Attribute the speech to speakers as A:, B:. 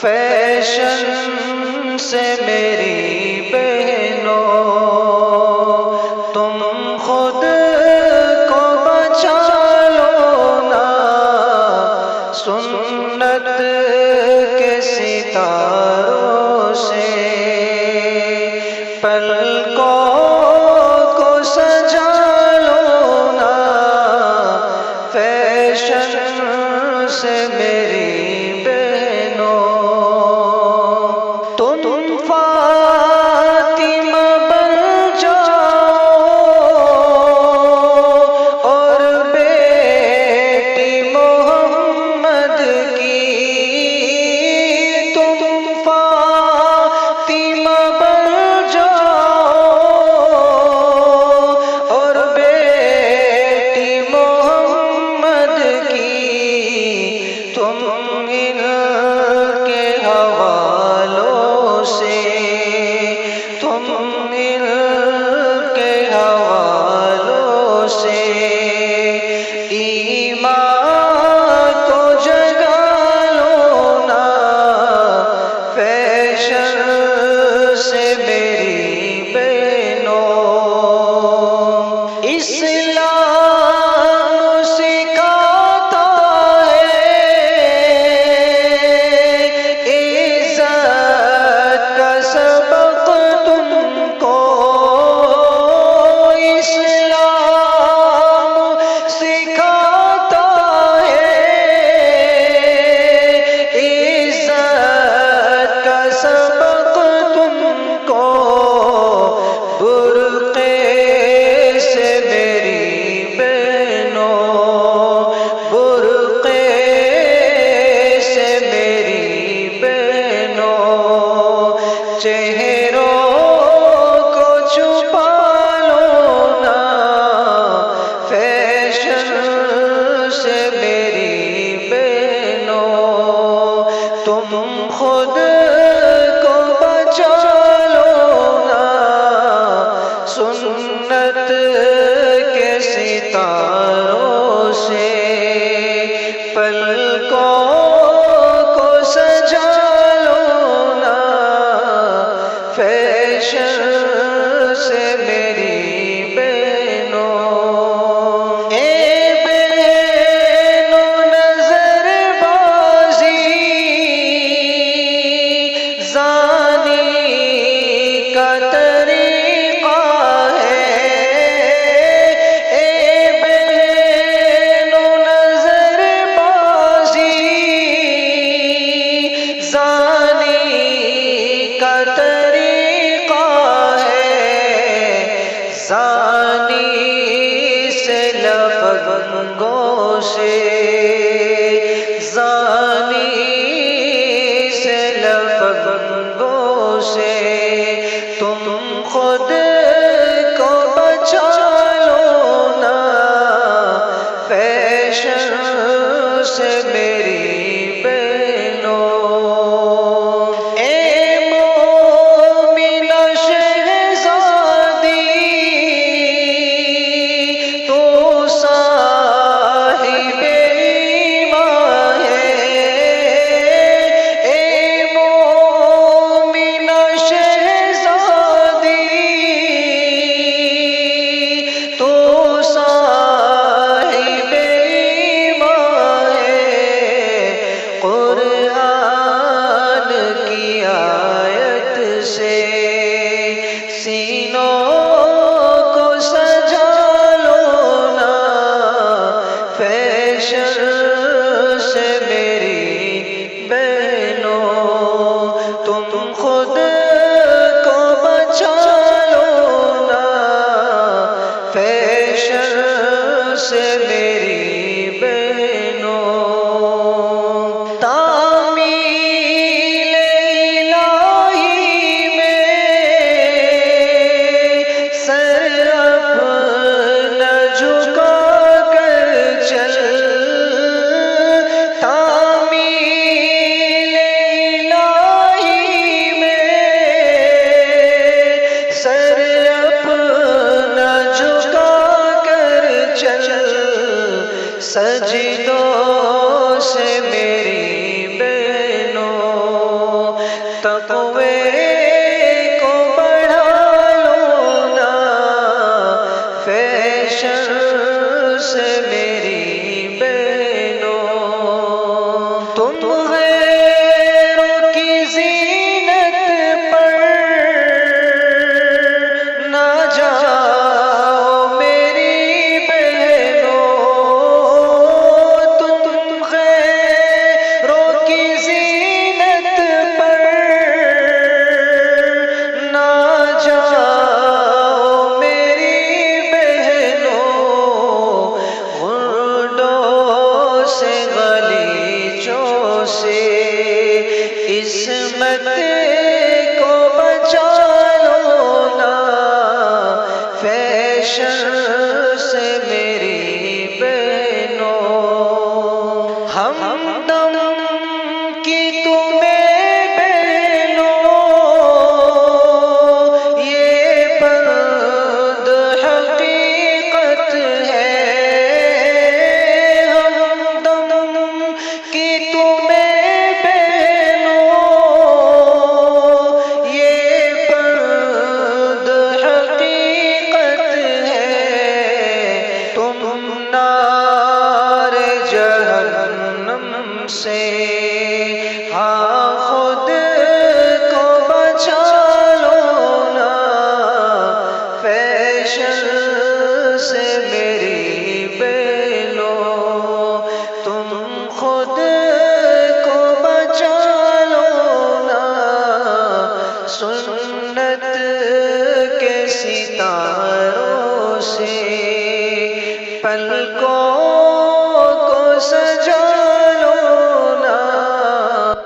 A: fashion سے میری بہنوں تم خود کو بچا لو نا، سنت کے ستاروں سے پلکوں کو سجا لو نا، فیشن سے میری بہنوں تم فاطمہ بن جاؤ اور بیٹی محمد کی، تم فاطمہ بن جاؤ اور بیٹی محمد کی، تم ان کے حوالوں سے، تم ان کے حوالوں سے ایمان کو جگا لو نا، فیشن سے میری بہنوں اسلام سکھاتا ہے عزت کا سبق تم کو، اسلام سکھاتا ہے عزت کا سبق تم کو، برقعے سے میری بہنوں، برقعے سے میری بہنوں چہروں کو چھپا لو نا، فیشن سے میری بہنوں تم خود کو بچا لو نا، سنت کے ستاروں سے پلکوں کو سجا لو نا، فیشن سے میری بہنوں اے بہنوں نظر بازی زانی کا طریقہ ہے، اے بہنوں نظر بازی زانی کا طریقہ ہے، زانی سے لفظوں سے، زانی سے لفظوں سے تم خود کو بچا لو نا، فیشن سے میری بہنوں اے مومنہ شہزادی تو صاحب تقوی کو بڑھا لو نا فیشن سے میری بہنوں، تم غیروں کی زینت پر نہ جاؤ میری بہنوں، تم غیروں کی زینت پر نہ جاؤ میری بہنوں، غنڈوں سے غلیچوں سے عصمت کو بچا لو نا فیشن سے میری بہنوں، ہمدم کی تمہیں بہنوں یہ بند حقیقت ہے، ہمدم کی تمہیں بہنوں یہ بند حقیقت ہے، تم نار جہنم سے